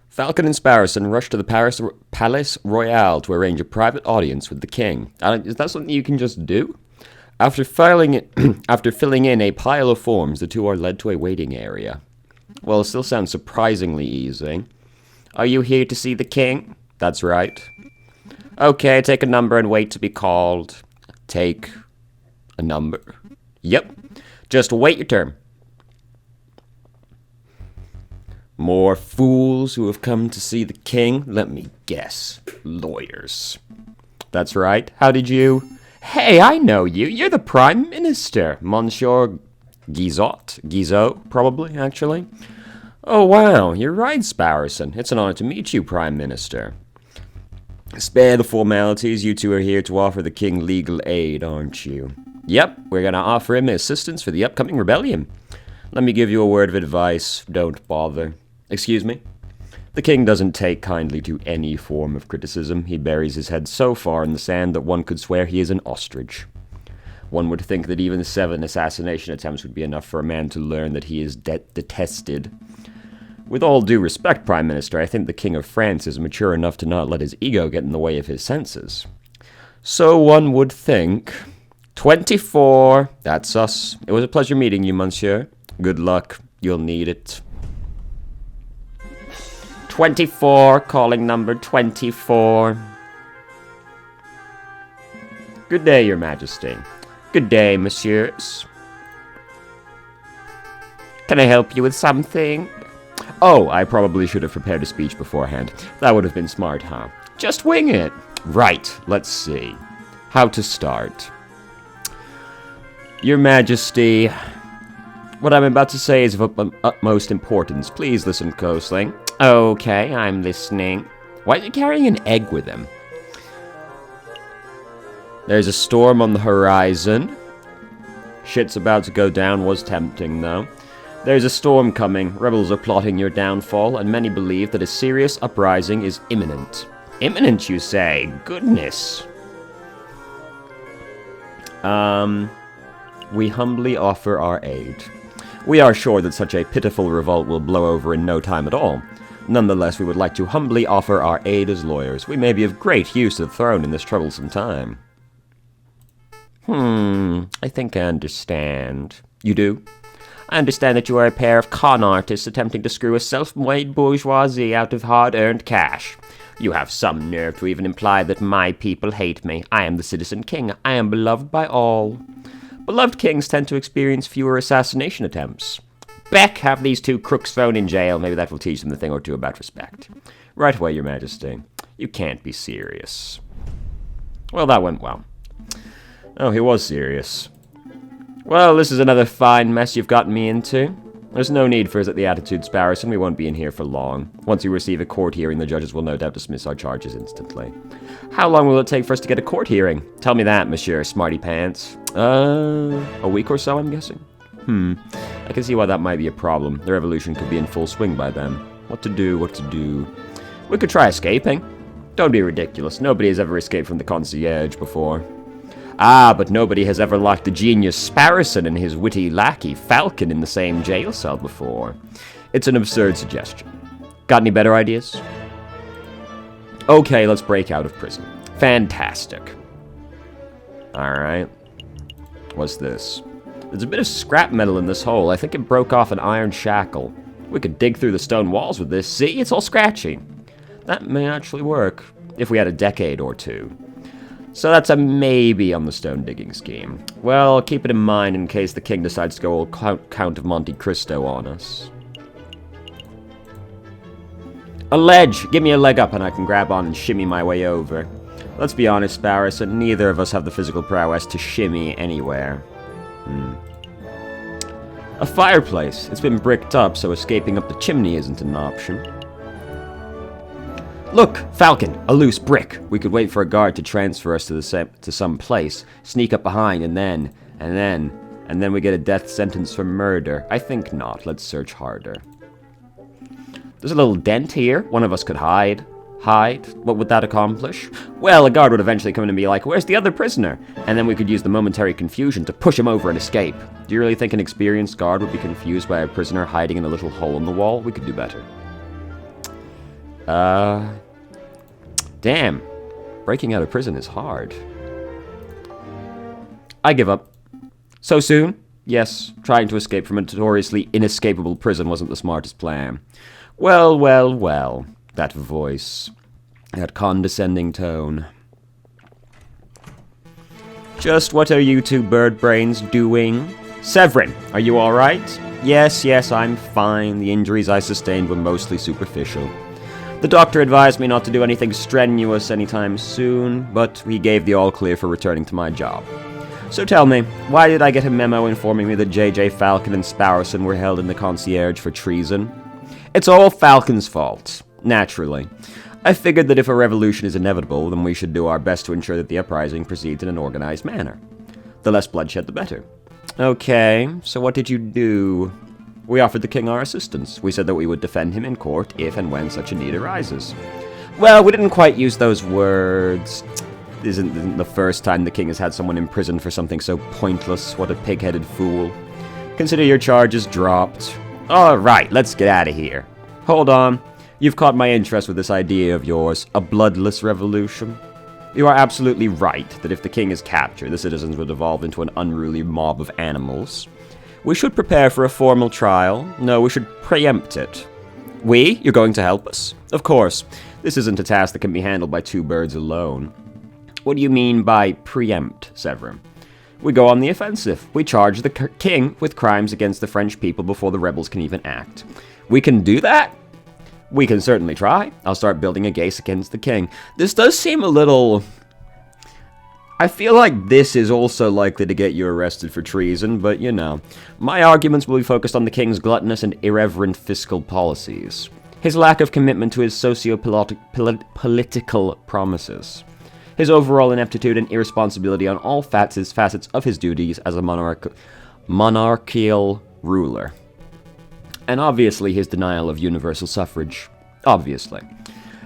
Falcon and Sparrowson rush to the Palace Royale to arrange a private audience with the king. Is that something you can just do? After filling in a pile of forms, the two are led to a waiting area. Well, it still sounds surprisingly easy. Are you here to see the king? That's right. Okay, take a number and wait to be called. Take a number. Yep. Just wait your turn. More fools who have come to see the king? Let me guess. Lawyers. That's right. How did you... Hey, I know you. You're the Prime Minister. Monsieur Guizot, probably, actually. Oh, wow. You're right, Sparrowson. It's an honor to meet you, Prime Minister. Spare the formalities. You two are here to offer the king legal aid, aren't you? Yep, we're going to offer him assistance for the upcoming rebellion. Let me give you a word of advice. Don't bother. Excuse me? The king doesn't take kindly to any form of criticism. He buries his head so far in the sand that one could swear he is an ostrich. One would think that even 7 assassination attempts would be enough for a man to learn that he is detested. With all due respect, Prime Minister, I think the King of France is mature enough to not let his ego get in the way of his senses. So one would think... 24. That's us. It was a pleasure meeting you, monsieur. Good luck. You'll need it. 24, calling number 24. Good day, your majesty. Good day, messieurs. Can I help you with something? Oh, I probably should have prepared a speech beforehand. That would have been smart, huh? Just wing it. Right, let's see. How to start. Your majesty, what I'm about to say is of utmost importance. Please listen closely. Okay, I'm listening. Why are you carrying an egg with him? There's a storm on the horizon. Shit's about to go down, was tempting though. There's a storm coming. Rebels are plotting your downfall, and many believe that a serious uprising is imminent. Imminent, you say? Goodness. We humbly offer our aid. We are sure that such a pitiful revolt will blow over in no time at all. Nonetheless, we would like to humbly offer our aid as lawyers. We may be of great use to the throne in this troublesome time. I think I understand. You do? I understand that you are a pair of con artists attempting to screw a self-made bourgeoisie out of hard-earned cash. You have some nerve to even imply that my people hate me. I am the citizen king. I am beloved by all. Beloved kings tend to experience fewer assassination attempts. Beck, have these two crooks thrown in jail. Maybe that will teach them a thing or two about respect. Right away, your majesty. You can't be serious. Well, that went well. Oh, he was serious. Well, this is another fine mess you've gotten me into. There's no need for us at the Attitude Sparrowson. We won't be in here for long. Once we receive a court hearing, the judges will no doubt dismiss our charges instantly. How long will it take for us to get a court hearing? Tell me that, Monsieur Smarty Pants. A week or so, I'm guessing? I can see why that might be a problem. The revolution could be in full swing by then. What to do? We could try escaping. Don't be ridiculous. Nobody has ever escaped from the concierge before. Ah, but nobody has ever locked the genius Sparrowson and his witty lackey Falcon in the same jail cell before. It's an absurd suggestion. Got any better ideas? Okay, let's break out of prison. Fantastic. Alright. What's this? There's a bit of scrap metal in this hole. I think it broke off an iron shackle. We could dig through the stone walls with this. See, it's all scratchy. That may actually work, if we had a decade or two. So that's a maybe on the stone digging scheme. Well, keep it in mind in case the king decides to go all Count of Monte Cristo on us. A ledge! Give me a leg up and I can grab on and shimmy my way over. Let's be honest, Sparrowson, neither of us have the physical prowess to shimmy anywhere. A fireplace. It's been bricked up, so escaping up the chimney isn't an option. Look, Falcon, a loose brick. We could wait for a guard to transfer us to some place, sneak up behind, and then we get a death sentence for murder. I think not. Let's search harder. There's a little dent here. One of us could hide. Hide? What would that accomplish? Well, a guard would eventually come in and be like, where's the other prisoner? And then we could use the momentary confusion to push him over and escape. Do you really think an experienced guard would be confused by a prisoner hiding in a little hole in the wall? We could do better. Damn. Breaking out of prison is hard. I give up. So soon? Yes, trying to escape from a notoriously inescapable prison wasn't the smartest plan. Well, well, well. That voice. That condescending tone. Just what are you two bird brains doing? Severin, are you alright? Yes, I'm fine. The injuries I sustained were mostly superficial. The doctor advised me not to do anything strenuous anytime soon, but he gave the all-clear for returning to my job. So tell me, why did I get a memo informing me that J.J. Falcon and Spowerson were held in the concierge for treason? It's all Falcon's fault, naturally. I figured that if a revolution is inevitable, then we should do our best to ensure that the uprising proceeds in an organized manner. The less bloodshed, the better. Okay, so what did you do? We offered the king our assistance. We said that we would defend him in court if and when such a need arises. Well, we didn't quite use those words. Isn't the first time the king has had someone imprisoned for something so pointless. What a pig-headed fool. Consider your charges dropped. Alright, let's get out of here. Hold on. You've caught my interest with this idea of yours, a bloodless revolution. You are absolutely right that if the king is captured, the citizens would evolve into an unruly mob of animals. We should prepare for a formal trial. No, we should preempt it. We? You're going to help us? Of course. This isn't a task that can be handled by two birds alone. What do you mean by preempt, Severin? We go on the offensive. We charge the king with crimes against the French people before the rebels can even act. We can do that? We can certainly try. I'll start building a case against the king. This does seem a little... I feel like this is also likely to get you arrested for treason, but you know. My arguments will be focused on the king's gluttonous and irreverent fiscal policies. His lack of commitment to his socio-political promises. His overall ineptitude and irresponsibility on all facets of his duties as a monarchical ruler. And obviously his denial of universal suffrage. Obviously.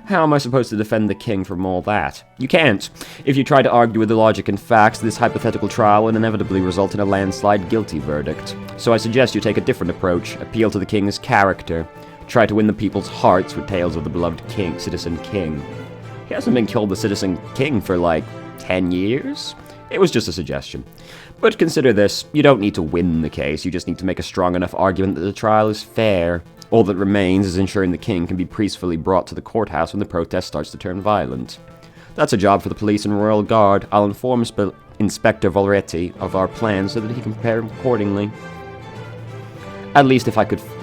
How am I supposed to defend the king from all that? You can't. If you try to argue with the logic and facts, this hypothetical trial will inevitably result in a landslide guilty verdict. So I suggest you take a different approach, appeal to the king's character, try to win the people's hearts with tales of the beloved king, citizen king. He hasn't been killed the citizen king for like 10 years? It was just a suggestion. But consider this, you don't need to win the case, you just need to make a strong enough argument that the trial is fair. All that remains is ensuring the king can be peacefully brought to the courthouse when the protest starts to turn violent. That's a job for the police and royal guard. I'll inform Inspector Volretti of our plans so that he can prepare accordingly. At least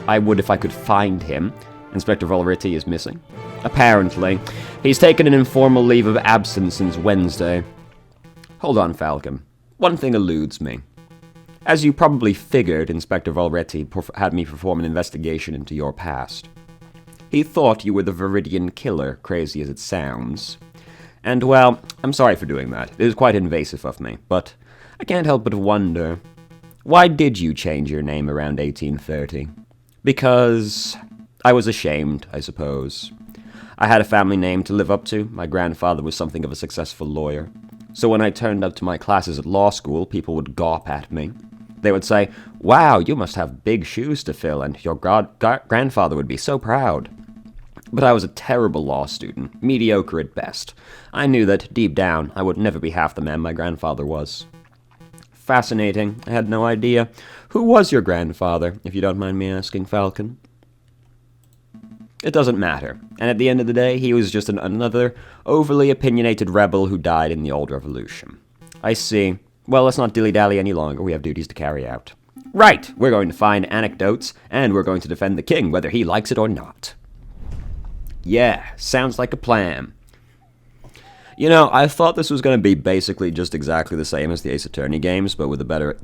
I would if I could find him. Inspector Volretti is missing. Apparently. He's taken an informal leave of absence since Wednesday. Hold on, Falcon. One thing eludes me. As you probably figured, Inspector Volretti had me perform an investigation into your past. He thought you were the Viridian killer, crazy as it sounds. And, well, I'm sorry for doing that. It is quite invasive of me, but I can't help but wonder, why did you change your name around 1830? Because I was ashamed, I suppose. I had a family name to live up to. My grandfather was something of a successful lawyer. So when I turned up to my classes at law school, people would gawp at me. They would say, "Wow, you must have big shoes to fill, and your grandfather would be so proud." But I was a terrible law student, mediocre at best. I knew that, deep down, I would never be half the man my grandfather was. Fascinating. I had no idea. Who was your grandfather, if you don't mind me asking, Falcon? It doesn't matter. And at the end of the day, he was just another overly opinionated rebel who died in the old revolution. I see. Well, let's not dilly-dally any longer. We have duties to carry out. Right! We're going to find anecdotes, and we're going to defend the king, whether he likes it or not. Yeah, sounds like a plan. You know, I thought this was going to be basically just exactly the same as the Ace Attorney games, but with a better,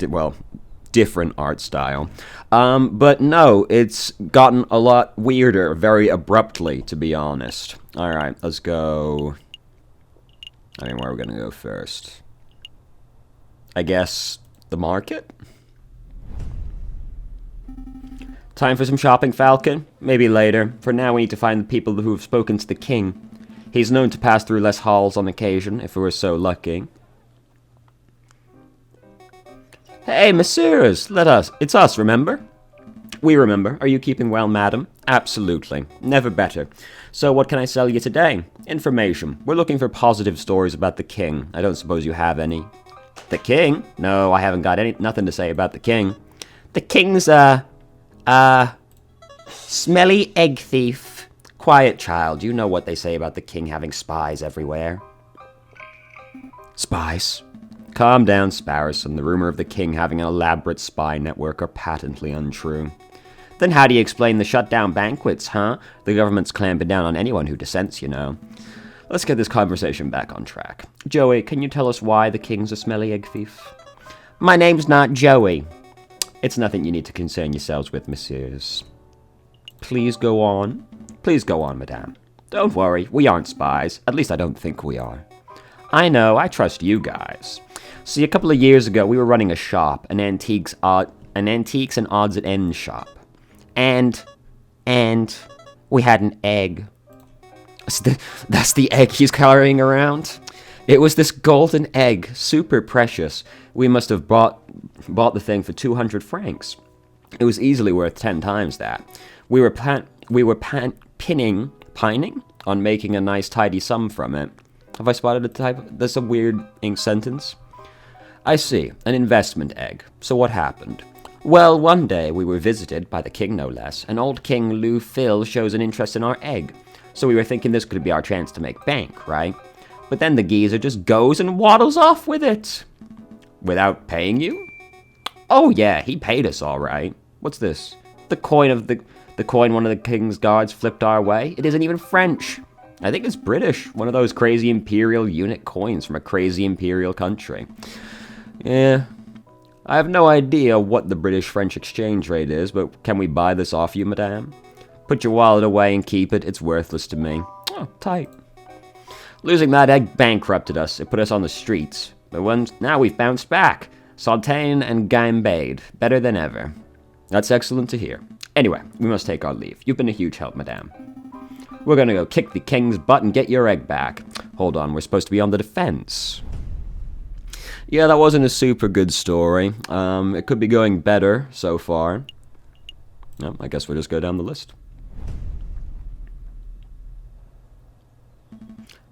different art style. But no, it's gotten a lot weirder very abruptly, to be honest. Alright, let's go... where are we going to go first? I guess the market? Time for some shopping, Falcon? Maybe later. For now, we need to find the people who have spoken to the king. He's known to pass through less halls on occasion, if we were so lucky. Hey, messieurs, it's us, remember? We remember. Are you keeping well, madam? Absolutely. Never better. So what can I sell you today? Information. We're looking for positive stories about the king. I don't suppose you have any. The king? No, I haven't got nothing to say about the king. The king's, smelly egg thief. Quiet, child. You know what they say about the king having spies everywhere. Spies? Calm down, Sparrowson. The rumor of the king having an elaborate spy network are patently untrue. Then how do you explain the shut-down banquets, huh? The government's clamping down on anyone who dissents, you know. Let's get this conversation back on track. Joey, can you tell us why the king's a smelly egg thief? My name's not Joey. It's nothing you need to concern yourselves with, messieurs. Please go on. Please go on, madame. Don't worry, we aren't spies. At least I don't think we are. I know, I trust you guys. See, a couple of years ago, we were running a shop, an antiques and odds and ends shop. And we had an egg. That's the egg he's carrying around? It was this golden egg, super precious. We must have bought the thing for 200 francs. It was easily worth 10 times that. We were pining on making a nice tidy sum from it. Have I spotted a type? That's a weird ink sentence. I see, an investment egg. So what happened? Well, one day we were visited by the king, no less, and old King Lou Phil shows an interest in our egg. So we were thinking this could be our chance to make bank, right? But then the geezer just goes and waddles off with it. Without paying you? Oh yeah, he paid us all right. What's this? The coin one of the king's guards flipped our way? It isn't even French. I think it's British. One of those crazy imperial unit coins from a crazy imperial country. Yeah. I have no idea what the British-French exchange rate is, but can we buy this off you, madame? Put your wallet away and keep it. It's worthless to me. Oh, tight. Losing that egg bankrupted us. It put us on the streets. But now we've bounced back. Sautéing and gambade. Better than ever. That's excellent to hear. Anyway, we must take our leave. You've been a huge help, madame. We're gonna go kick the king's butt and get your egg back. Hold on, we're supposed to be on the defense. Yeah, that wasn't a super good story. It could be going better so far. No, I guess we'll just go down the list.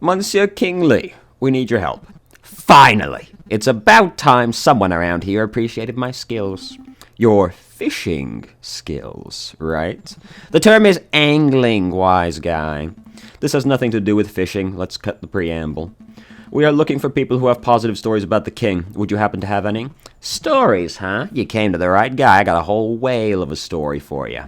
Monsieur Kingley, we need your help. Finally! It's about time someone around here appreciated my skills. Your fishing skills, right? The term is angling, wise guy. This has nothing to do with fishing. Let's cut the preamble. We are looking for people who have positive stories about the king. Would you happen to have any? Stories, huh? You came to the right guy. I got a whole whale of a story for you.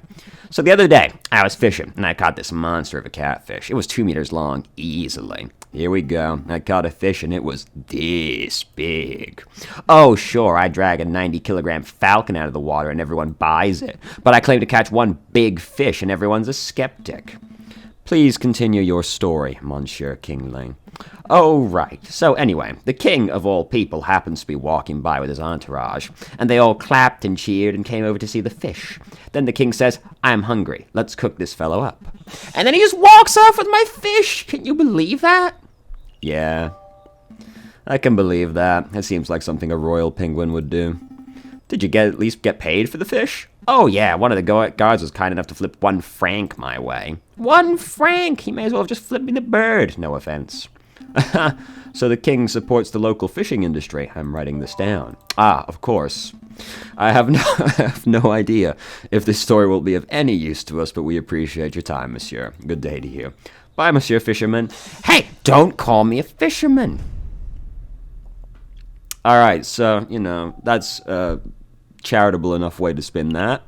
So the other day, I was fishing, and I caught this monster of a catfish. It was 2 meters long, easily. Here we go. I caught a fish, and it was this big. Oh, sure, I drag a 90-kilogram falcon out of the water, and everyone buys it. But I claim to catch one big fish, and everyone's a skeptic. Please continue your story, Monsieur Kingley. Oh, right. So anyway, the king of all people happens to be walking by with his entourage, and they all clapped and cheered and came over to see the fish. Then the king says, I'm hungry. Let's cook this fellow up. And then he just walks off with my fish. Can you believe that? Yeah, I can believe that. It seems like something a royal penguin would do. Did you at least get paid for the fish? Oh yeah, one of the guards was kind enough to flip 1 franc my way. 1 franc! He may as well have just flipped me the bird. No offense. So the king supports the local fishing industry. I'm writing this down. Ah, of course. I have no idea if this story will be of any use to us, but we appreciate your time, monsieur. Good day to you. Bye, monsieur fisherman. Hey, don't call me a fisherman. All right, so, you know, that's a charitable enough way to spin that.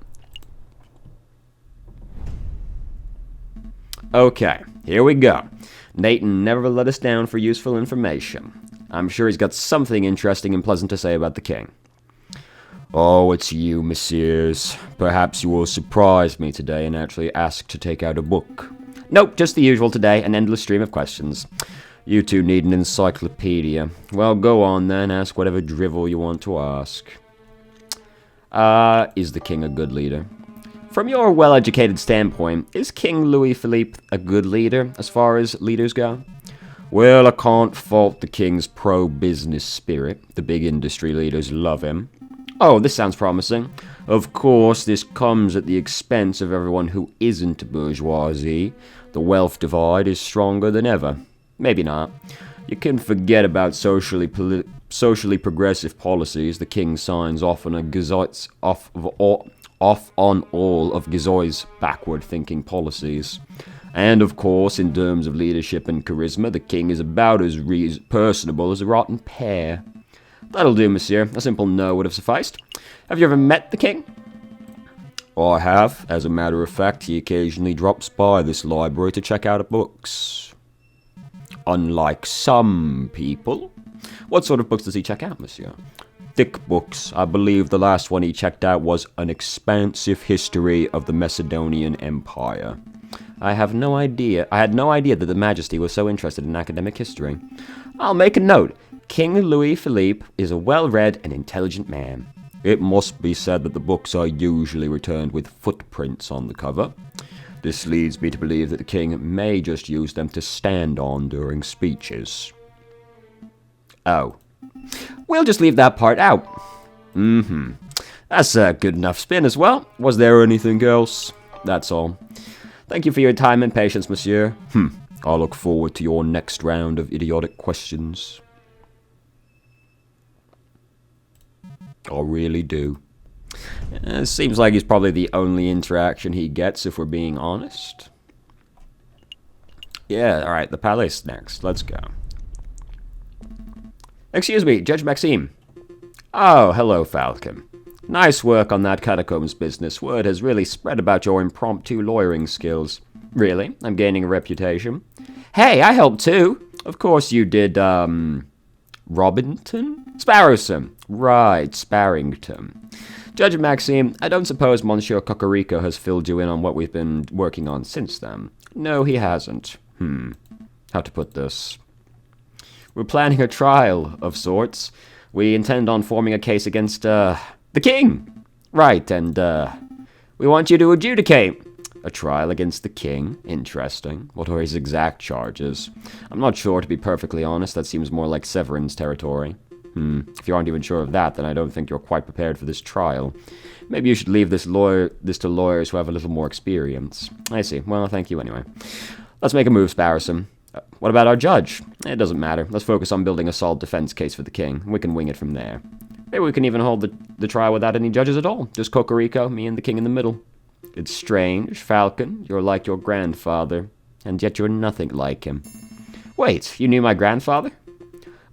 Okay, here we go. Nathan never let us down for useful information. I'm sure he's got something interesting and pleasant to say about the king. Oh, it's you, messieurs. Perhaps you will surprise me today and actually ask to take out a book. Nope, just the usual today, an endless stream of questions. You two need an encyclopedia. Well, go on then, ask whatever drivel you want to ask. Is the king a good leader? From your well-educated standpoint, is King Louis-Philippe a good leader as far as leaders go? Well, I can't fault the king's pro-business spirit. The big industry leaders love him. Oh, this sounds promising. Of course, this comes at the expense of everyone who isn't bourgeoisie. The wealth divide is stronger than ever. Maybe not. You can forget about socially progressive policies the king signs off on all of Gizoy's backward-thinking policies. And of course, in terms of leadership and charisma, the king is about as personable as a rotten pear. That'll do, monsieur. A simple no would have sufficed. Have you ever met the king? I have. As a matter of fact, he occasionally drops by this library to check out books. Unlike some people. What sort of books does he check out, monsieur? Thick books. I believe the last one he checked out was An Expansive History of the Macedonian Empire. I had no idea that the Majesty was so interested in academic history. I'll make a note. King Louis Philippe is a well-read and intelligent man. It must be said that the books are usually returned with footprints on the cover. This leads me to believe that the king may just use them to stand on during speeches. Oh. We'll just leave that part out. That's a good enough spin as well. Was there anything else? That's all. Thank you for your time and patience, monsieur. I look forward to your next round of idiotic questions. I really do. It seems like he's probably the only interaction he gets, if we're being honest. Yeah, alright, the palace next. Let's go. Excuse me, Judge Maxime. Oh, hello, Falcon. Nice work on that catacombs business. Word has really spread about your impromptu lawyering skills. Really? I'm gaining a reputation. Hey, I helped too. Of course you did, Robinton? Sparrowson. Right, Sparrington. Judge Maxime, I don't suppose Monsieur Cocorico has filled you in on what we've been working on since then. No, he hasn't. How to put this? We're planning a trial of sorts. We intend on forming a case against, the king! Right, and, we want you to adjudicate. A trial against the king? Interesting. What are his exact charges? I'm not sure, to be perfectly honest. That seems more like Severin's territory. If you aren't even sure of that, then I don't think you're quite prepared for this trial. Maybe you should leave this to lawyers who have a little more experience. I see. Well, thank you anyway. Let's make a move, Sparrowson. What about our judge? It doesn't matter. Let's focus on building a solid defense case for the king. We can wing it from there. Maybe we can even hold the trial without any judges at all. Just Cocorico, me and the king in the middle. It's strange, Falcon. You're like your grandfather, and yet you're nothing like him. Wait, you knew my grandfather?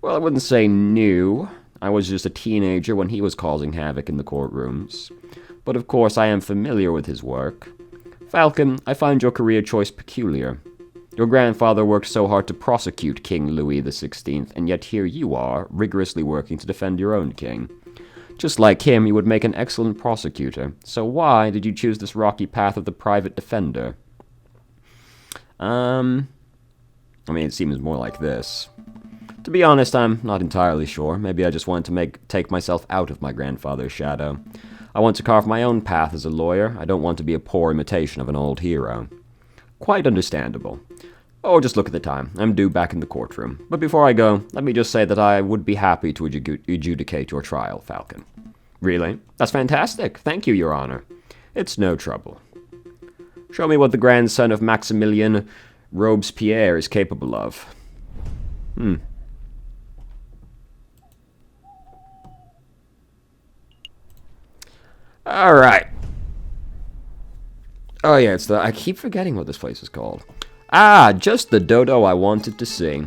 Well, I wouldn't say knew. I was just a teenager when he was causing havoc in the courtrooms. But of course I am familiar with his work. Falcon, I find your career choice peculiar. Your grandfather worked so hard to prosecute King Louis XVI, and yet here you are, rigorously working to defend your own king. Just like him, you would make an excellent prosecutor. So why did you choose this rocky path of the private defender? I mean, it seems more like this. To be honest, I'm not entirely sure. Maybe I just wanted to take myself out of my grandfather's shadow. I want to carve my own path as a lawyer. I don't want to be a poor imitation of an old hero. Quite understandable. Oh, just look at the time. I'm due back in the courtroom. But before I go, let me just say that I would be happy to adjudicate your trial, Falcon. Really? That's fantastic. Thank you, Your Honor. It's no trouble. Show me what the grandson of Maximilien Robespierre is capable of. Alright. Oh yeah, I keep forgetting what this place is called. Ah, just the dodo I wanted to see.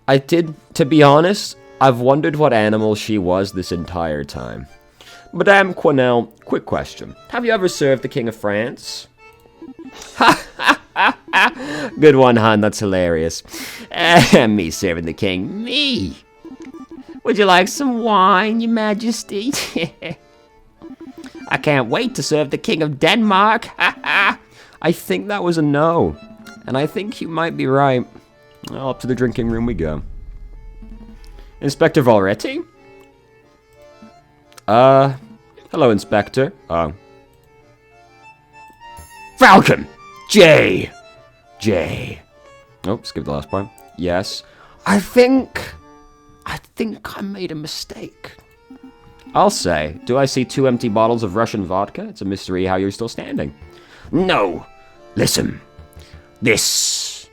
To be honest, I've wondered what animal she was this entire time. Madame Quesnel, quick question. Have you ever served the King of France? Ha ha ha ha! Good one, hon, that's hilarious. Me serving the king, me! Would you like some wine, Your Majesty? I can't wait to serve the King of Denmark. I think that was a no. And I think you might be right. Well, up to the drinking room we go. Inspector Valretti? Hello, Inspector. Falcon! J! Oh, skip the last part. Yes. I think I made a mistake. I'll say, do I see 2 empty bottles of Russian vodka? It's a mystery how you're still standing. No! Listen. This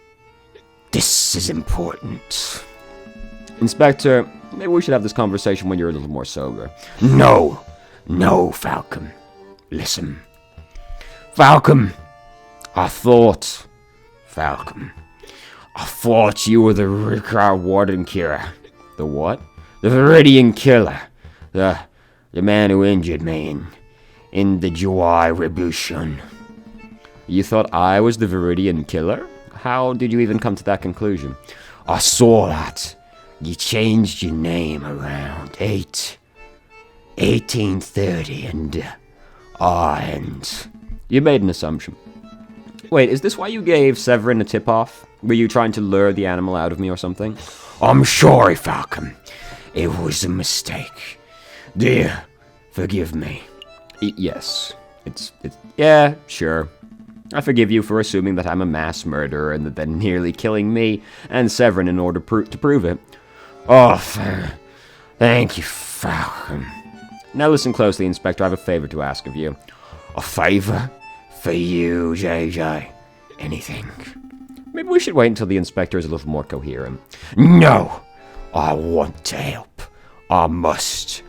is important. Inspector, maybe we should have this conversation when you're a little more sober. No, Falcon. Listen. Falcon, I thought you were the Ricard Warden killer. The what? The Viridian killer. The man who injured me in the July Revolution. You thought I was the Viridian killer? How did you even come to that conclusion? I saw that. You changed your name around 1830 and You made an assumption. Wait, is this why you gave Severin a tip-off? Were you trying to lure the animal out of me or something? I'm sorry, Falcon. It was a mistake. Dear, forgive me. Yes. Yeah, sure. I forgive you for assuming that I'm a mass murderer and then nearly killing me and Severin in order to prove it. Oh, thank you, Falcon. Now listen closely, Inspector. I have a favor to ask of you. A favor? For you, JJ? Anything? Maybe we should wait until the Inspector is a little more coherent. No! I want to help. I must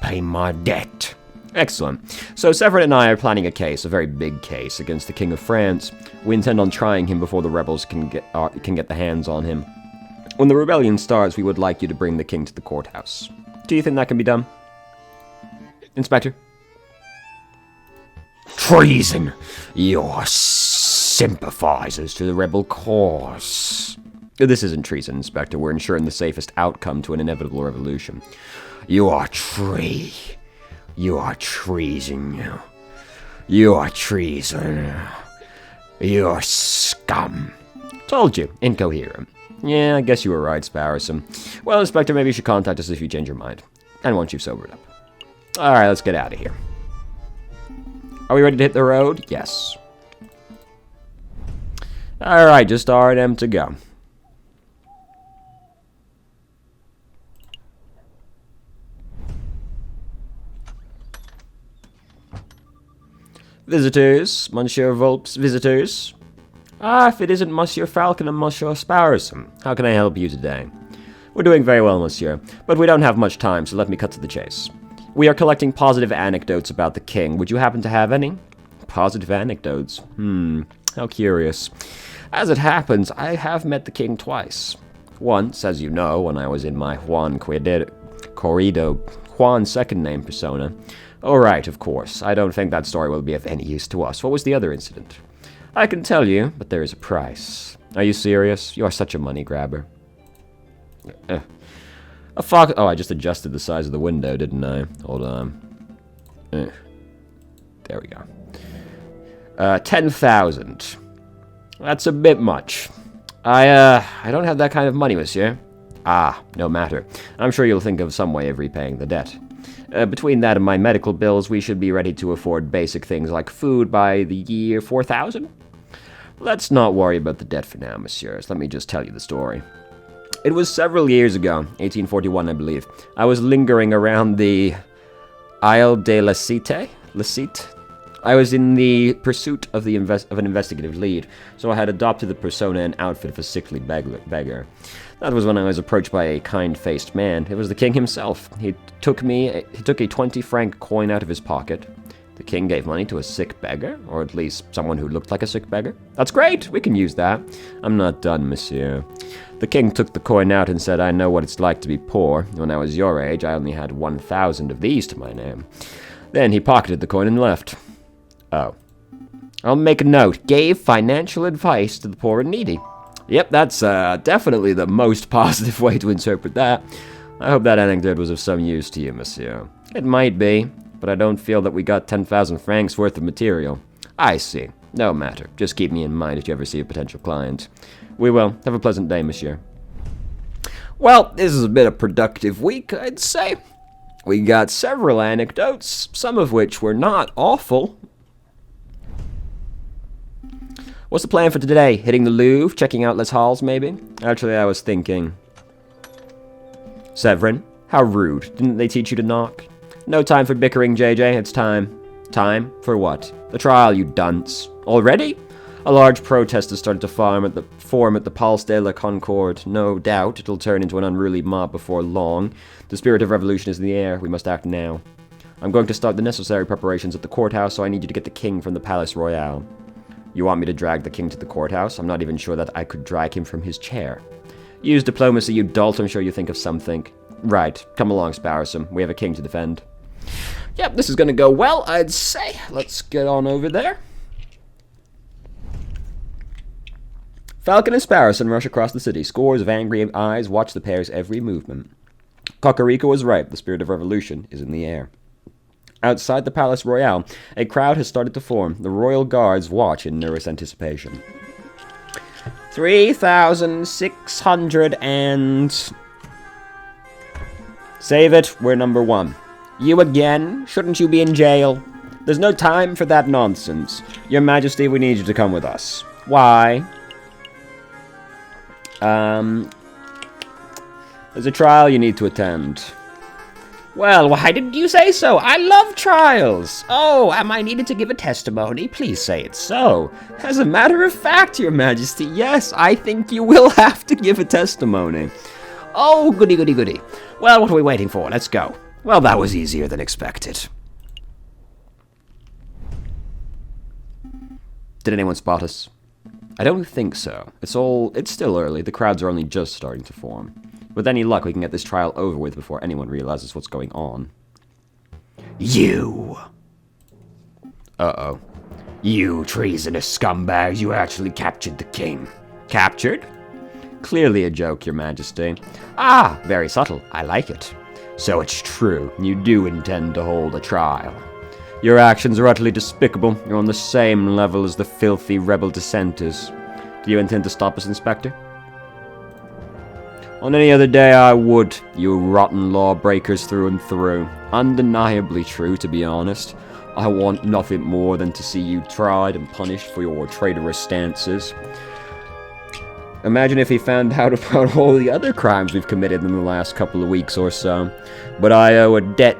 pay my debt. Excellent. So Severin and I are planning a case, a very big case, against the King of France. We intend on trying him before the rebels can get the hands on him. When the rebellion starts, we would like you to bring the king to the courthouse. Do you think that can be done? Inspector? Treason! You're sympathizers to the rebel cause. This isn't treason, Inspector. We're ensuring the safest outcome to an inevitable revolution. You are treason. You are treason. You're scum. Told you. Incoherent. Yeah, I guess you were right, Sparrowson. Well, Inspector, maybe you should contact us if you change your mind. And once you've sobered up. Alright, let's get out of here. Are we ready to hit the road? Yes. Alright, just R&M to go. Visitors, Monsieur Volp's visitors. If it isn't Monsieur Falcon and Monsieur Sparrowson, how can I help you today? We're doing very well, Monsieur, but we don't have much time, so let me cut to the chase. We are collecting positive anecdotes about the king. Would you happen to have any? Positive anecdotes? How curious. As it happens, I have met the king twice. Once, as you know, when I was in my Juan second name persona. Oh, right, of course. I don't think that story will be of any use to us. What was the other incident? I can tell you, but there is a price. Are you serious? You are such a money grabber. A fox. Oh, I just adjusted the size of the window, didn't I? Hold on. There we go. 10,000. That's a bit much. I don't have that kind of money, monsieur. No matter. I'm sure you'll think of some way of repaying the debt. Between that and my medical bills, we should be ready to afford basic things like food by the year 4000. Let's not worry about the debt for now, messieurs. Let me just tell you the story. It was several years ago, 1841, I believe. I was lingering around the Isle de la Cité. I was in the pursuit of an investigative lead, so I had adopted the persona and outfit of a sickly beggar. That was when I was approached by a kind-faced man. It was the king himself. He took a 20-franc coin out of his pocket. The king gave money to a sick beggar, or at least someone who looked like a sick beggar. That's great! We can use that. I'm not done, monsieur. The king took the coin out and said, I know what it's like to be poor. When I was your age, I only had 1,000 of these to my name. Then he pocketed the coin and left. Oh. I'll make a note. Gave financial advice to the poor and needy. Yep, that's definitely the most positive way to interpret that. I hope that anecdote was of some use to you, monsieur. It might be, but I don't feel that we got 10,000 francs worth of material. I see. No matter. Just keep me in mind if you ever see a potential client. We will. Have a pleasant day, monsieur. Well, this has been a productive week, I'd say. We got several anecdotes, some of which were not awful. What's the plan for today? Hitting the Louvre? Checking out Les Halles, maybe? Actually, I was thinking... Severin, how rude. Didn't they teach you to knock? No time for bickering, JJ. It's time. Time for what? The trial, you dunce. Already? A large protest has started to form at the Palace de la Concorde. No doubt it'll turn into an unruly mob before long. The spirit of revolution is in the air. We must act now. I'm going to start the necessary preparations at the courthouse, so I need you to get the king from the Palace Royale. You want me to drag the king to the courthouse? I'm not even sure that I could drag him from his chair. Use diplomacy, you dolt. I'm sure you think of something. Right. Come along, Sparrowsome. We have a king to defend. Yep, this is going to go well, I'd say. Let's get on over there. Falcon and Sparrowson rush across the city. Scores of angry eyes watch the pair's every movement. Cocorico was right. The spirit of revolution is in the air. Outside the Palace Royale, a crowd has started to form. The royal guards watch in nervous anticipation. 3,600 and... Save it, we're number 1. You again? Shouldn't you be in jail? There's no time for that nonsense. Your Majesty, we need you to come with us. Why? There's a trial you need to attend. Well, why didn't you say so? I love trials. Oh, am I needed to give a testimony? Please say it so. As a matter of fact, Your Majesty, yes, I think you will have to give a testimony. Oh, goody, goody, goody. Well, what are we waiting for? Let's go. Well, that was easier than expected. Did anyone spot us? I don't think so. It's still early. The crowds are only just starting to form. With any luck, we can get this trial over with before anyone realizes what's going on. You! Uh-oh. You treasonous scumbags, you actually captured the king. Captured? Clearly a joke, Your Majesty. Ah, very subtle. I like it. So it's true. You do intend to hold a trial. Your actions are utterly despicable. You're on the same level as the filthy rebel dissenters. Do you intend to stop us, Inspector? On any other day I would, you rotten lawbreakers through and through. Undeniably true, to be honest. I want nothing more than to see you tried and punished for your traitorous stances. Imagine if he found out about all the other crimes we've committed in the last couple of weeks or so. But I owe a debt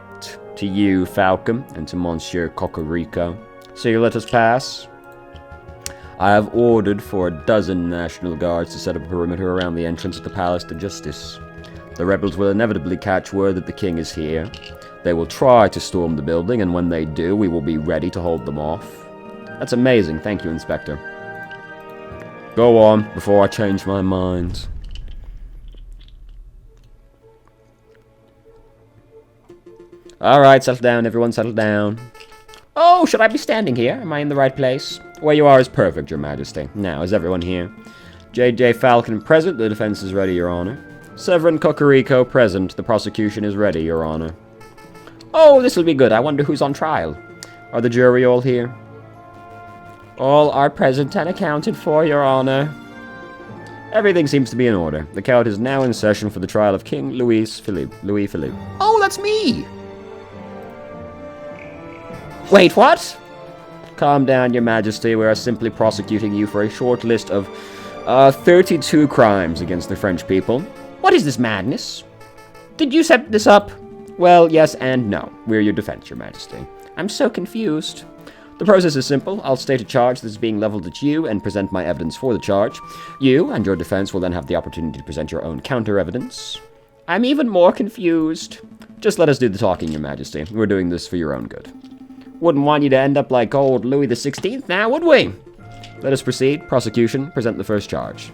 to you, Falcon, and to Monsieur Cocorico. So you let us pass? I have ordered for a dozen National Guards to set up a perimeter around the entrance of the Palace de Justice. The rebels will inevitably catch word that the king is here. They will try to storm the building, and when they do, we will be ready to hold them off. That's amazing. Thank you, Inspector. Go on, before I change my mind. Alright, settle down, everyone, settle down. Oh, should I be standing here? Am I in the right place? Where you are is perfect, Your Majesty. Now, is everyone here? J.J. Falcon present, the defense is ready, Your Honor. Severin Cocorico present, the prosecution is ready, Your Honor. Oh, this will be good. I wonder who's on trial. Are the jury all here? All are present and accounted for, Your Honor. Everything seems to be in order. The count is now in session for the trial of King Louis Philippe. Oh, that's me! Wait, what? Calm down, Your Majesty. We are simply prosecuting you for a short list of 32 crimes against the French people. What is this madness? Did you set this up? Well, yes and no. We're your defense, Your Majesty. I'm so confused. The process is simple. I'll state a charge that is being leveled at you and present my evidence for the charge. You and your defense will then have the opportunity to present your own counter-evidence. I'm even more confused. Just let us do the talking, Your Majesty. We're doing this for your own good. Wouldn't want you to end up like old Louis XVI now, would we? Let us proceed. Prosecution, present the first charge.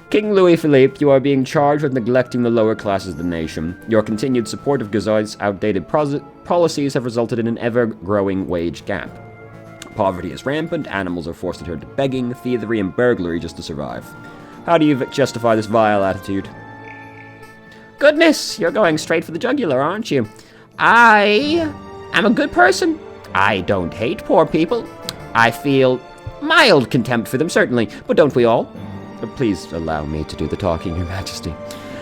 King Louis Philippe, you are being charged with neglecting the lower classes of the nation. Your continued support of Gazoit's outdated policies have resulted in an ever-growing wage gap. Poverty is rampant, animals are forced to turn to begging, thievery, and burglary just to survive. How do you justify this vile attitude? Goodness, you're going straight for the jugular, aren't you? I am a good person. I don't hate poor people. I feel mild contempt for them, certainly, but don't we all? But please allow me to do the talking, Your Majesty.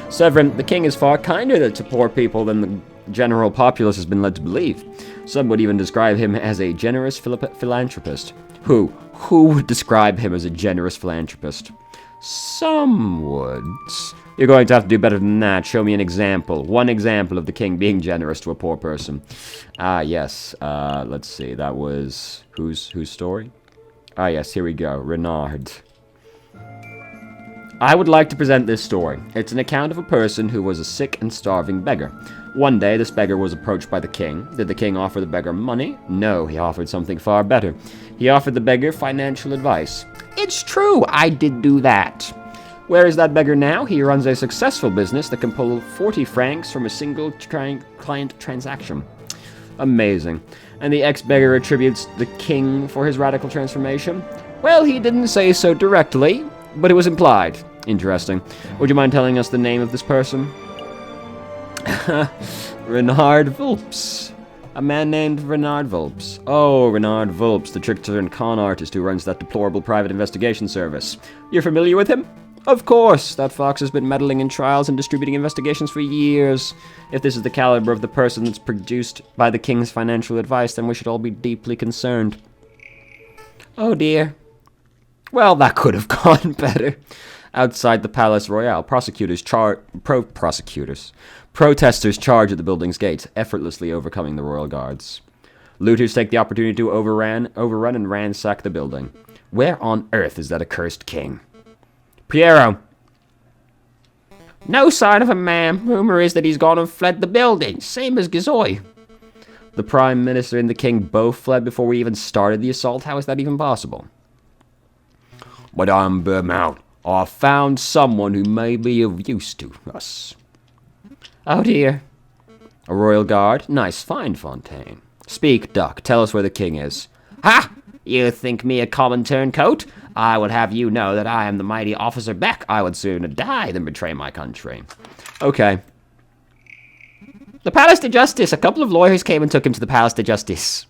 Severin, the king is far kinder to poor people than the general populace has been led to believe. Some would even describe him as a generous philanthropist. Who would describe him as a generous philanthropist? Some would. You're going to have to do better than that. Show me an example. One example of the king being generous to a poor person. Ah, yes. Let's see. That was... Whose story? Ah, yes. Here we go. Renard. I would like to present this story. It's an account of a person who was a sick and starving beggar. One day, this beggar was approached by the king. Did the king offer the beggar money? No, he offered something far better. He offered the beggar financial advice. It's true, I did do that. Where is that beggar now? He runs a successful business that can pull 40 francs from a single client transaction. Amazing. And the ex-beggar attributes the king for his radical transformation? Well, he didn't say so directly, but it was implied. Interesting. Would you mind telling us the name of this person? Renard Vulpes. A man named Renard Vulpes. Oh, Renard Vulpes, the trickster and con artist who runs that deplorable private investigation service. You're familiar with him? Of course! That fox has been meddling in trials and distributing investigations for years. If this is the caliber of the person that's produced by the king's financial advice, then we should all be deeply concerned. Oh dear. Well, that could have gone better. Outside the Palace Royale, protesters charge at the building's gates, effortlessly overcoming the royal guards. Looters take the opportunity to overrun and ransack the building. Where on earth is that accursed king? Piero! No sign of him, ma'am. Rumor is that he's gone and fled the building, same as Gizoy. The Prime Minister and the King both fled before we even started the assault. How is that even possible? Madame Beaumont, I found someone who may be of use to us. Oh dear. A royal guard? Nice find, Fontaine. Speak, Duck. Tell us where the king is. Ha! You think me a common turncoat? I would have you know that I am the mighty Officer Beck. I would sooner die than betray my country. Okay. The Palace de Justice. A couple of lawyers came and took him to the Palace de Justice.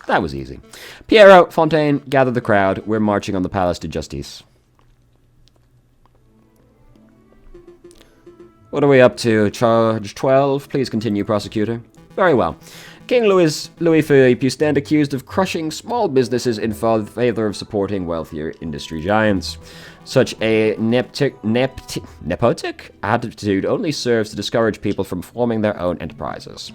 That was easy. Piero, Fontaine, gather the crowd. We're marching on the Palace de Justice. What are we up to? Charge 12? Please continue, prosecutor. Very well. King Louis Philippe, you stand accused of crushing small businesses in favor of supporting wealthier industry giants. Such a nepotic attitude only serves to discourage people from forming their own enterprises.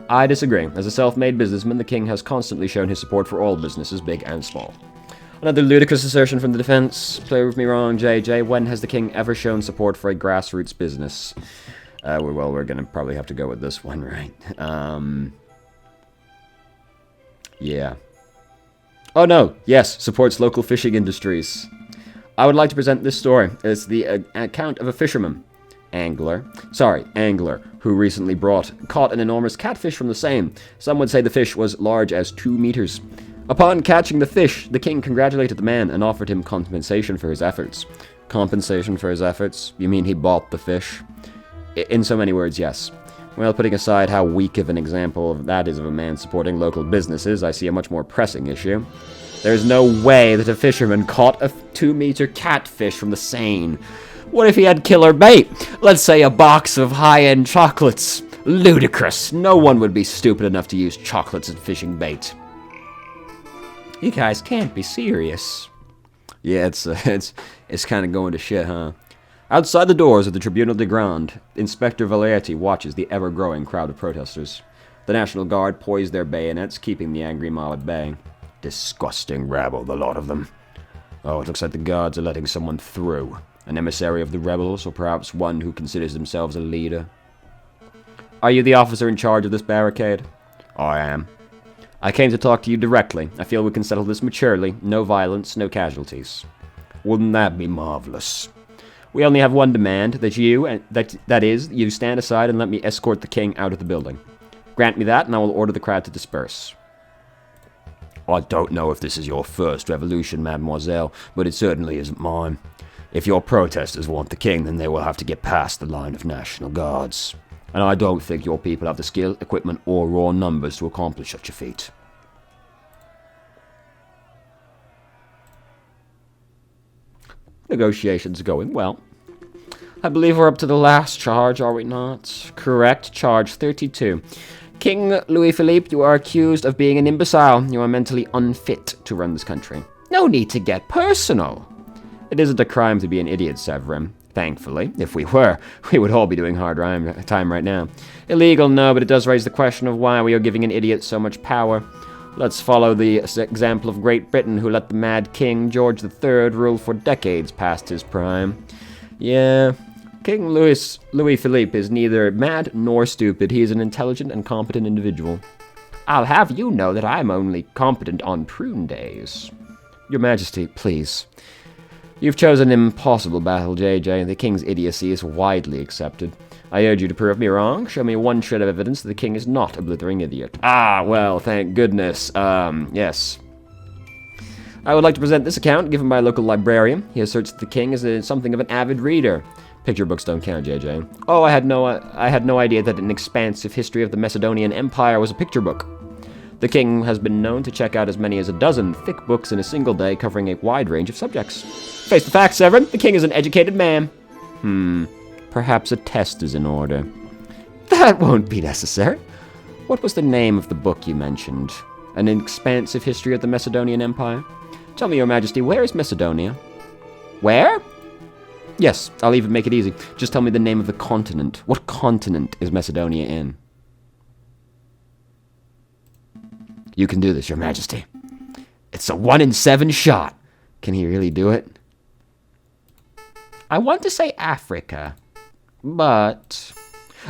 I disagree. As a self-made businessman, the king has constantly shown his support for all businesses, big and small. Another ludicrous assertion from the defense. Prove me wrong, JJ. When has the king ever shown support for a grassroots business? Well, we're gonna probably have to go with this one, right? Yeah. Oh no, yes, supports local fishing industries. I would like to present this story. It's the account of a fisherman. Angler, who recently caught an enormous catfish from the Seine. Some would say the fish was large as 2 meters. Upon catching the fish, the king congratulated the man and offered him compensation for his efforts. Compensation for his efforts? You mean he bought the fish? In so many words, yes. Well, putting aside how weak of an example that is of a man supporting local businesses, I see a much more pressing issue. There's no way that a fisherman caught a 2-meter catfish from the Seine. What if he had killer bait? Let's say a box of high-end chocolates. Ludicrous. No one would be stupid enough to use chocolates as fishing bait. You guys can't be serious. Yeah, it's kind of going to shit, huh? Outside the doors of the Tribunal de Grande, Inspector Valetti watches the ever-growing crowd of protesters. The National Guard poise their bayonets, keeping the angry mob at bay. Disgusting rabble, the lot of them. Oh, it looks like the guards are letting someone through. An emissary of the rebels, or perhaps one who considers themselves a leader. Are you the officer in charge of this barricade? I am. I came to talk to you directly. I feel we can settle this maturely. No violence, no casualties. Wouldn't that be marvelous? We only have one demand, that you, that is, you stand aside and let me escort the king out of the building. Grant me that, and I will order the crowd to disperse. I don't know if this is your first revolution, mademoiselle, but it certainly isn't mine. If your protesters want the king, then they will have to get past the line of National Guards. And I don't think your people have the skill, equipment, or raw numbers to accomplish such a feat. Negotiations are going well. I believe we're up to the last charge, are we not? Correct, charge 32. King Louis Philippe, you are accused of being an imbecile. You are mentally unfit to run this country. No need to get personal. It isn't a crime to be an idiot, Severin. Thankfully. If we were, we would all be doing hard time right now. Illegal, no, but it does raise the question of why we are giving an idiot so much power. Let's follow the example of Great Britain, who let the mad King George III rule for decades past his prime. Yeah, King Louis Philippe is neither mad nor stupid. He is an intelligent and competent individual. I'll have you know that I'm only competent on prune days. Your Majesty, please. You've chosen an impossible battle, JJ. The King's idiocy is widely accepted. I urge you to prove me wrong. Show me one shred of evidence that the King is not a blithering idiot. Ah, well, thank goodness. Yes. I would like to present this account given by a local librarian. He asserts that the King is something of an avid reader. Picture books don't count, JJ. Oh, I had no idea that an expansive history of the Macedonian Empire was a picture book. The King has been known to check out as many as a dozen thick books in a single day covering a wide range of subjects. Face the facts, Severin. The King is an educated man. Perhaps a test is in order. That won't be necessary. What was the name of the book you mentioned? An expansive history of the Macedonian Empire? Tell me, Your Majesty, where is Macedonia? Where? Yes, I'll even make it easy. Just tell me the name of the continent. What continent is Macedonia in? You can do this, Your Majesty. It's a 1 in 7 shot. Can he really do it? I want to say Africa, but...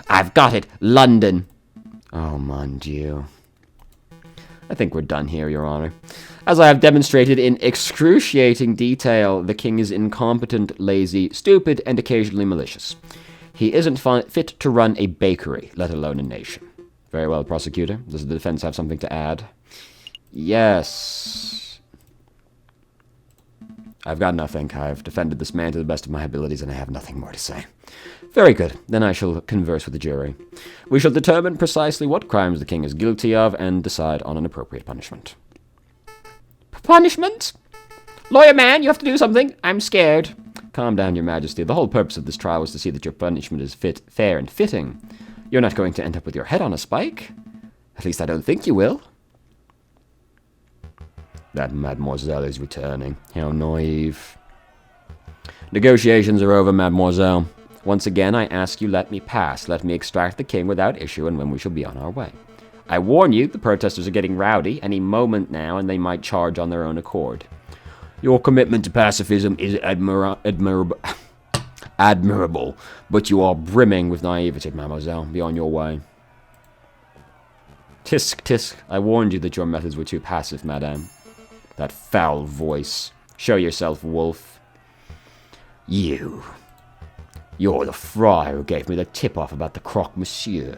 I've got it! London! Oh, mon Dieu. I think we're done here, Your Honor. As I have demonstrated in excruciating detail, the King is incompetent, lazy, stupid, and occasionally malicious. He isn't fit to run a bakery, let alone a nation. Very well, Prosecutor. Does the defense have something to add? Yes. I've got nothing. I've defended this man to the best of my abilities, and I have nothing more to say. Very good. Then I shall converse with the jury. We shall determine precisely what crimes the King is guilty of and decide on an appropriate punishment. Punishment? Lawyer man, you have to do something. I'm scared. Calm down, Your Majesty. The whole purpose of this trial was to see that your punishment is fair and fitting. You're not going to end up with your head on a spike. At least I don't think you will. That mademoiselle is returning. How naive. Negotiations are over, mademoiselle. Once again, I ask you, let me pass. Let me extract the King without issue, and when we shall be on our way. I warn you, the protesters are getting rowdy any moment now, and they might charge on their own accord. Your commitment to pacifism is admirable, but you are brimming with naivety, mademoiselle. Be on your way. Tisk, tisk. I warned you that your methods were too passive, madame. That foul voice. Show yourself, wolf. You're the friar who gave me the tip-off about the croque-monsieur.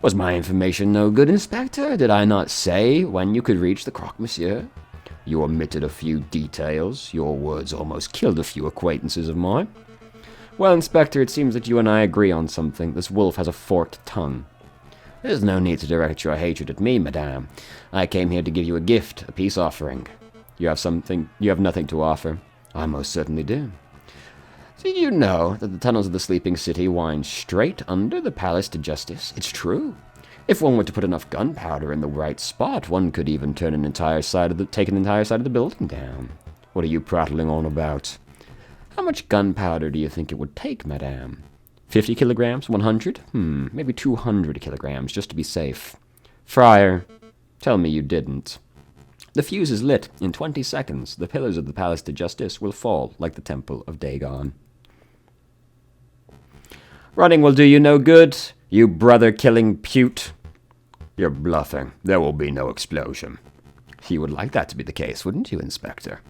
Was my information no good, Inspector? Did I not say when you could reach the croque-monsieur? You omitted a few details. Your words almost killed a few acquaintances of mine. Well, Inspector, it seems that you and I agree on something. This wolf has a forked tongue. There's no need to direct your hatred at me, madame. I came here to give you a gift, a peace offering. You have nothing to offer. I most certainly do. Did you know that the tunnels of the sleeping city wind straight under the Palace de Justice? It's true. If one were to put enough gunpowder in the right spot, one could even take an entire side of the building down. What are you prattling on about? How much gunpowder do you think it would take, madame? 50 kilograms? 100? Maybe 200 kilograms, just to be safe. Friar, tell me you didn't. The fuse is lit. In 20 seconds, the pillars of the Palace de Justice will fall like the Temple of Dagon. Running will do you no good, you brother-killing pute. You're bluffing. There will be no explosion. You would like that to be the case, wouldn't you, Inspector?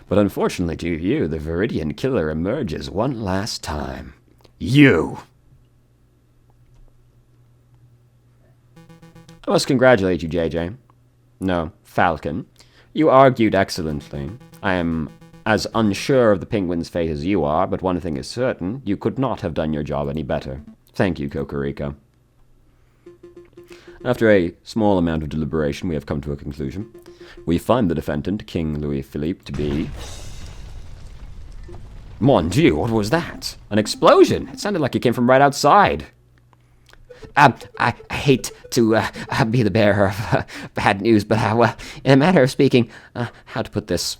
But unfortunately to you, the Viridian killer emerges one last time. You! I must congratulate you, JJ. No, Falcon. You argued excellently. I am as unsure of the penguin's fate as you are, but one thing is certain, you could not have done your job any better. Thank you, Cocorico. After a small amount of deliberation, we have come to a conclusion. We find the defendant, King Louis Philippe, to be... Mon Dieu, what was that? An explosion! It sounded like it came from right outside. I hate to be the bearer of bad news, but, in a manner of speaking, how to put this...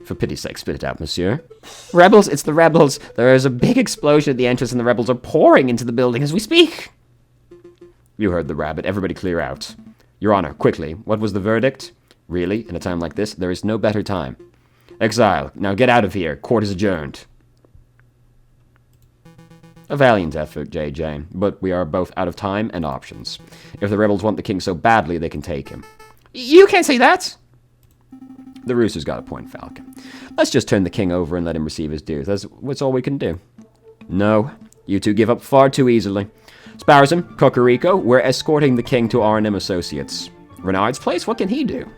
For pity's sake, spit it out, monsieur. Rebels, it's the rebels. There is a big explosion at the entrance and the rebels are pouring into the building as we speak. You heard the rabbit. Everybody clear out. Your Honor, quickly, what was the verdict? Really? In a time like this, there is no better time. Exile, now get out of here. Court is adjourned. A valiant effort, JJ, but we are both out of time and options. If the rebels want the king so badly, they can take him. You can't say that! The rooster's got a point, Falcon. Let's just turn the king over and let him receive his dues. That's all we can do. No, you two give up far too easily. Sparrowson, Cocorico, we're escorting the king to R&M Associates. Renard's place, what can he do?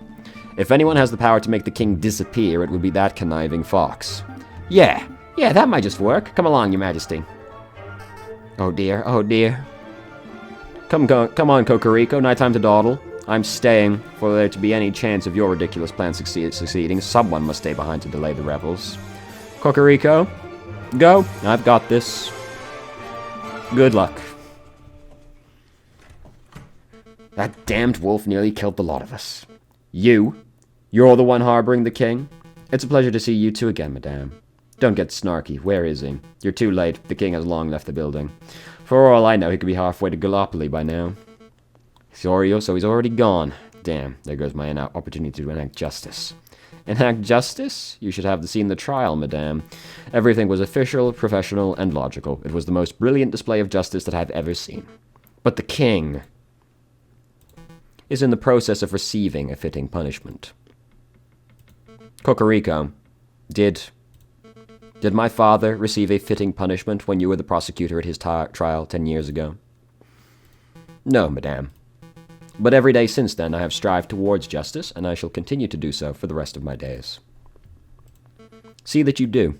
If anyone has the power to make the king disappear, it would be that conniving fox. Yeah, that might just work. Come along, your majesty. Oh dear, oh dear. Come on, Cocorico, nighttime to dawdle. I'm staying. For there to be any chance of your ridiculous plan succeeding, someone must stay behind to delay the rebels. Cocorico, go. I've got this. Good luck. That damned wolf nearly killed the lot of us. You're the one harboring the king? It's a pleasure to see you two again, madame. Don't get snarky. Where is he? You're too late. The king has long left the building. For all I know, he could be halfway to Gallipoli by now. So he's already gone. Damn, there goes my opportunity to enact justice. Enact justice? You should have seen the trial, madame. Everything was official, professional, and logical. It was the most brilliant display of justice that I've ever seen. But the king is in the process of receiving a fitting punishment. Cocorico, did my father receive a fitting punishment when you were the prosecutor at his trial 10 years ago? No, madame. But every day since then I have strived towards justice, and I shall continue to do so for the rest of my days. See that you do.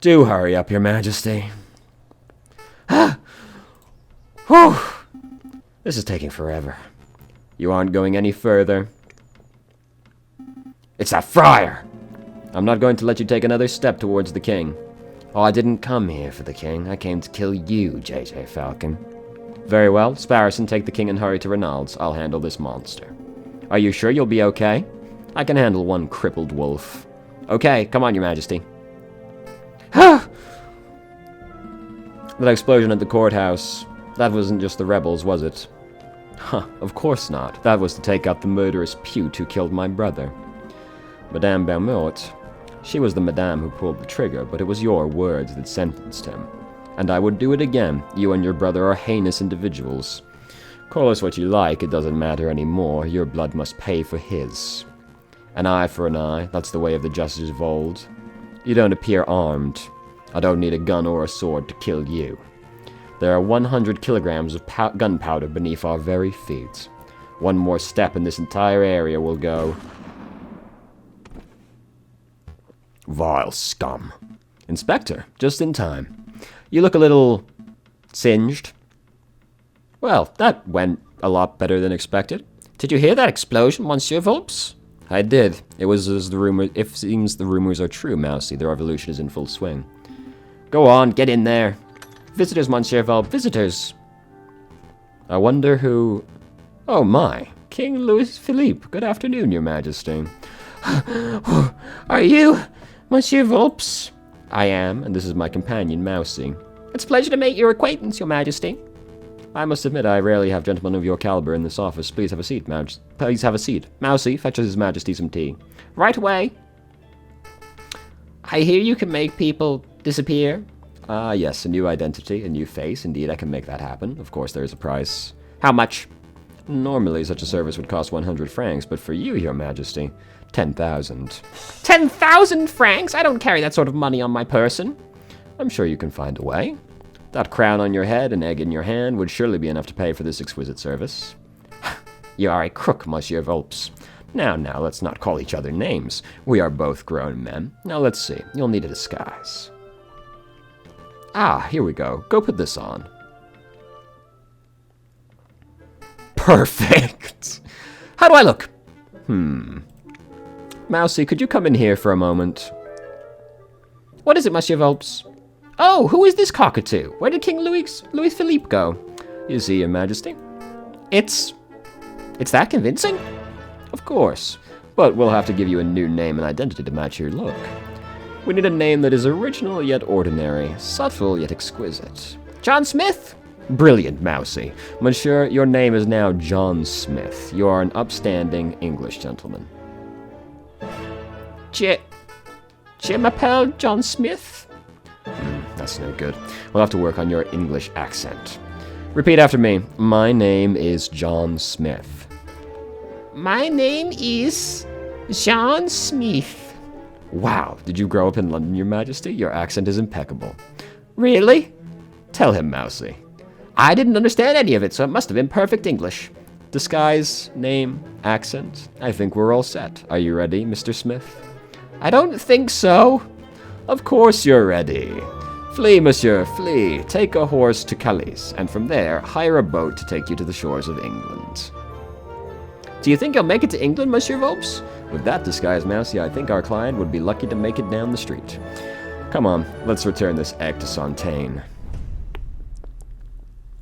Do hurry up, your majesty. Whew! This is taking forever. You aren't going any further. It's that friar! I'm not going to let you take another step towards the king. Oh, I didn't come here for the king. I came to kill you, JJ Falcon. Very well. Sparrowson, take the king and hurry to Reynolds. I'll handle this monster. Are you sure you'll be okay? I can handle one crippled wolf. Okay, come on, your majesty. That explosion at the courthouse. That wasn't just the rebels, was it? Huh, of course not. That was to take out the murderous Pute who killed my brother. Madame Beaumont, she was the madame who pulled the trigger, but it was your words that sentenced him. And I would do it again. You and your brother are heinous individuals. Call us what you like, it doesn't matter anymore. Your blood must pay for his. An eye for an eye, that's the way of the justice of old. You don't appear armed. I don't need a gun or a sword to kill you. There are 100 kilograms of gunpowder beneath our very feet. One more step and this entire area will go... Vile scum. Inspector, just in time. You look a little... singed. Well, that went a lot better than expected. Did you hear that explosion, Monsieur Volps? I did. It was as the rumor... It seems the rumors are true, Mousy. The revolution is in full swing. Go on, get in there. Visitors, Monsieur Volp, visitors. I wonder who... Oh my, King Louis Philippe. Good afternoon, your majesty. Are you Monsieur Volps? I am, and this is my companion, Mousy. It's a pleasure to make your acquaintance, your majesty. I must admit I rarely have gentlemen of your caliber in this office. Please have a seat, Please have a seat. Mousy, fetch his majesty some tea. Right away. I hear you can make people disappear. Yes, a new identity, a new face. Indeed, I can make that happen. Of course, there is a price. How much? Normally, such a service would cost 100 francs, but for you, your majesty, 10,000. 10,000 francs? I don't carry that sort of money on my person. I'm sure you can find a way. That crown on your head, an egg in your hand, would surely be enough to pay for this exquisite service. You are a crook, Monsieur Volps. Now, let's not call each other names. We are both grown men. Now, let's see. You'll need a disguise. Ah, here we go. Go put this on. Perfect! How do I look? Mousy, could you come in here for a moment? What is it, Monsieur Volps? Oh, who is this cockatoo? Where did King Louis Philippe go? You see, your majesty. It's that convincing? Of course, but we'll have to give you a new name and identity to match your look. We need a name that is original yet ordinary, subtle yet exquisite. John Smith? Brilliant, Mousy. Monsieur, your name is now John Smith. You are an upstanding English gentleman. Je m'appelle John Smith? That's no good. We'll have to work on your English accent. Repeat after me. My name is John Smith. My name is John Smith. Wow, did you grow up in London, Your Majesty? Your accent is impeccable. Really? Tell him, Mousy. I didn't understand any of it, so it must have been perfect English. Disguise, name, accent. I think we're all set. Are you ready, Mr. Smith? I don't think so. Of course you're ready. Flee, monsieur, flee. Take a horse to Calais, and from there, hire a boat to take you to the shores of England. Do you think you'll make it to England, Monsieur Volpes? With that disguise, Mousy, I think our client would be lucky to make it down the street. Come on, let's return this egg to Fontaine.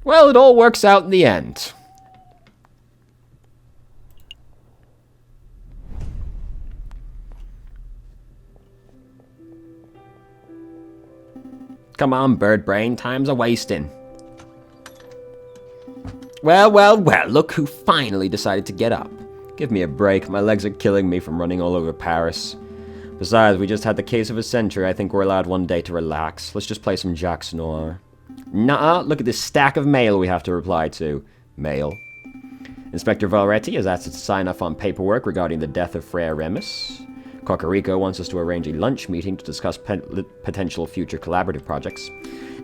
Well, it all works out in the end. Come on, bird brain, time's a-wasting. Well, look who finally decided to get up. Give me a break, my legs are killing me from running all over Paris. Besides, we just had the case of a century. I think we're allowed one day to relax. Let's just play some Jacques Noir. Nuh-uh, look at this stack of mail we have to reply to. Mail. Inspector Valretti has asked us to sign off on paperwork regarding the death of Frere Remus. Cocorico wants us to arrange a lunch meeting to discuss potential future collaborative projects.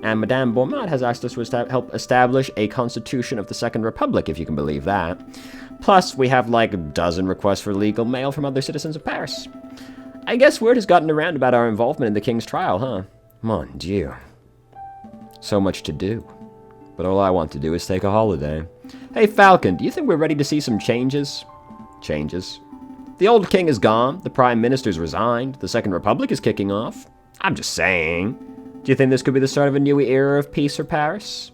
And Madame Beaumont has asked us to help establish a constitution of the Second Republic, if you can believe that. Plus, we have like a dozen requests for legal mail from other citizens of Paris. I guess word has gotten around about our involvement in the King's trial, huh? Mon Dieu. So much to do. But all I want to do is take a holiday. Hey, Falcon, do you think we're ready to see some changes? Changes? The old king is gone, the prime minister's resigned, the Second Republic is kicking off. I'm just saying. Do you think this could be the start of a new era of peace for Paris?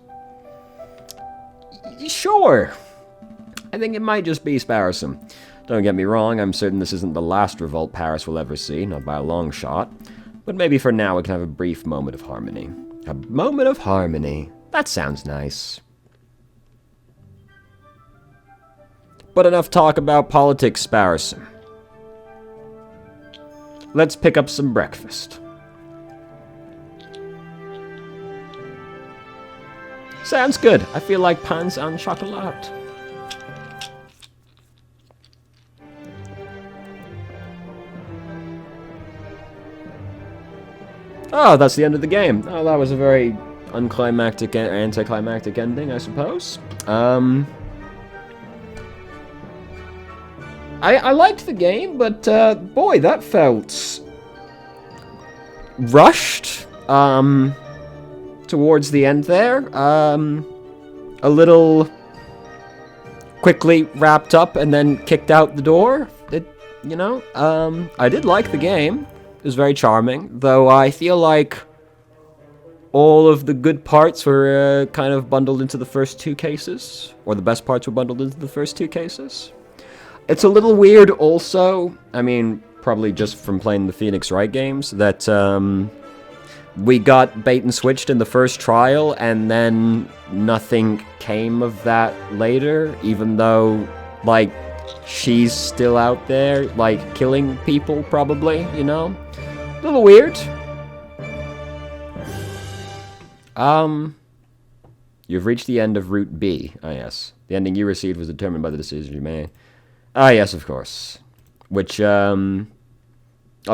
Sure. I think it might just be sparsome. Don't get me wrong, I'm certain this isn't the last revolt Paris will ever see, not by a long shot. But maybe for now we can have a brief moment of harmony. A moment of harmony. That sounds nice. But enough talk about politics, sparsome. Let's pick up some breakfast. Sounds good. I feel like pains en chocolat. Oh, that's the end of the game. Oh, that was a very unclimactic, anticlimactic ending, I suppose. I liked the game, but boy, that felt rushed. Towards the end there, a little quickly wrapped up and then kicked out the door. I did like the game. It was very charming, though I feel like all of the good parts were kind of bundled into the first two cases, or the best parts were bundled into the first two cases. It's a little weird also, I mean, probably just from playing the Phoenix Wright games, that we got bait and switched in the first trial, and then nothing came of that later, even though, like, she's still out there, like, killing people, probably, you know? A little weird. You've reached the end of Route B. Ah, yes. The ending you received was determined by the decision you made. Ah, yes, of course. Which, I'll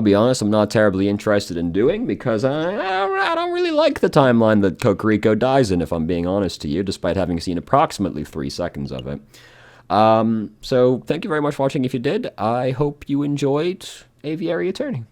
be honest, I'm not terribly interested in doing, because I don't really like the timeline that Cocorico dies in, if I'm being honest to you, despite having seen approximately 3 seconds of it. So, thank you very much for watching if you did. I hope you enjoyed Aviary Attorney.